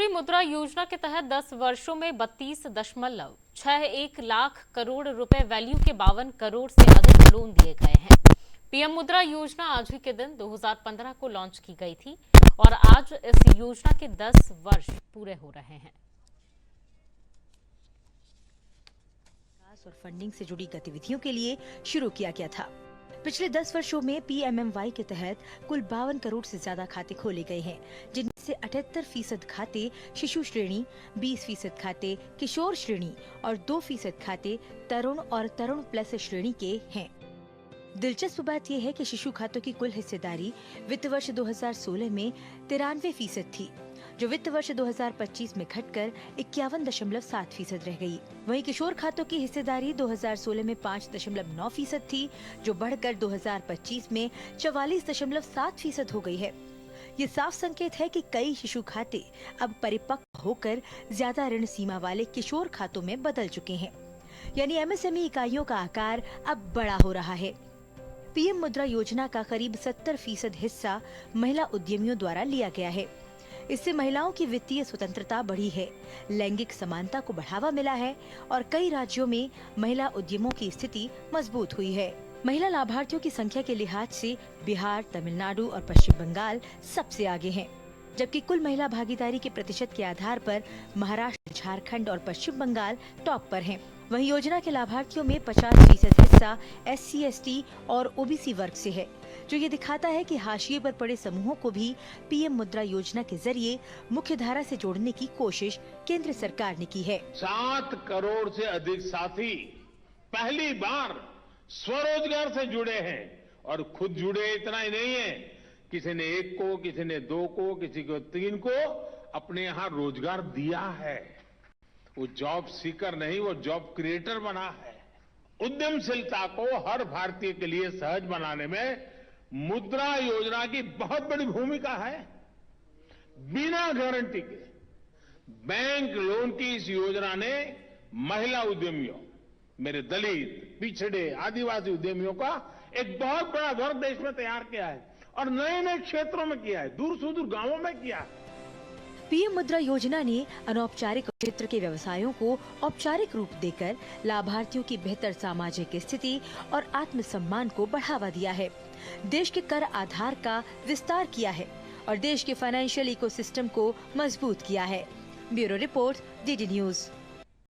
प्रधानमंत्री मुद्रा योजना के तहत 10 वर्षों में 32.61 लाख करोड़ रुपए वैल्यू के 52 करोड़ से अधिक लोन दिए गए हैं। पीएम मुद्रा योजना आज ही के दिन 2015 को लॉन्च की गई थी और आज इस योजना के 10 वर्ष पूरे हो रहे हैं। और फंडिंग से जुड़ी गतिविधियों के लिए शुरू किया गया था। पिछले 10 वर्षों में पीएमएमवाई के तहत कुल 52 करोड़ से ज्यादा खाते खोले गए हैं, जिनमें से 78% खाते शिशु श्रेणी, 20% खाते किशोर श्रेणी और 2% खाते तरुण और तरुण प्लस श्रेणी के हैं। दिलचस्प बात यह है कि शिशु खातों की कुल हिस्सेदारी वित्त वर्ष 2016 में 93% थी, जो वित्त वर्ष 2025 में घटकर 51.7% रह गई। वहीं किशोर खातों की हिस्सेदारी 2016 में 5.9% थी, जो बढ़कर 2025 में 44.7% हो गई है। ये साफ संकेत है कि कई शिशु खाते अब परिपक्व होकर ज्यादा ऋण सीमा वाले किशोर खातों में बदल चुके हैं, यानी एमएसएमई इकाइयों का आकार अब बड़ा हो रहा है। पीएम मुद्रा योजना का करीब 70% हिस्सा महिला उद्यमियों द्वारा लिया गया है। इससे महिलाओं की वित्तीय स्वतंत्रता बढ़ी है, लैंगिक समानता को बढ़ावा मिला है और कई राज्यों में महिला उद्यमों की स्थिति मजबूत हुई है। महिला लाभार्थियों की संख्या के लिहाज से बिहार, तमिलनाडु और पश्चिम बंगाल सबसे आगे हैं, जबकि कुल महिला भागीदारी के प्रतिशत के आधार पर महाराष्ट्र, झारखंड और पश्चिम बंगाल टॉप पर हैं। वहीं योजना के लाभार्थियों में 50% हिस्सा SC, ST और OBC वर्ग से है, जो ये दिखाता है कि हाशिए पर पड़े समूहों को भी पीएम मुद्रा योजना के जरिए मुख्य धारा से जोड़ने की कोशिश केंद्र सरकार ने की है। 7 करोड़ से अधिक साथी पहली बार स्वरोजगार से जुड़े हैं और खुद जुड़े इतना ही नहीं है, किसी ने 1 को, किसी ने 2 को, किसी को 3 को अपने यहाँ रोजगार दिया है। वो जॉब सीकर नहीं, वो जॉब क्रिएटर बना है। उद्यमशीलता को हर भारतीय के लिए सहज बनाने में मुद्रा योजना की बहुत बड़ी भूमिका है। बिना गारंटी के बैंक लोन की इस योजना ने महिला उद्यमियों, मेरे दलित, पिछड़े, आदिवासी उद्यमियों का एक बहुत बड़ा वर्ग देश में तैयार किया है और नए नए क्षेत्रों में किया है, दूर सुदूर गांवों में किया है। पीएम मुद्रा योजना ने अनौपचारिक क्षेत्र के व्यवसायों को औपचारिक रूप देकर लाभार्थियों की बेहतर सामाजिक स्थिति और आत्मसम्मान को बढ़ावा दिया है, देश के कर आधार का विस्तार किया है और देश के फाइनेंशियल इकोसिस्टम को मजबूत किया है। Bureau report, DD news.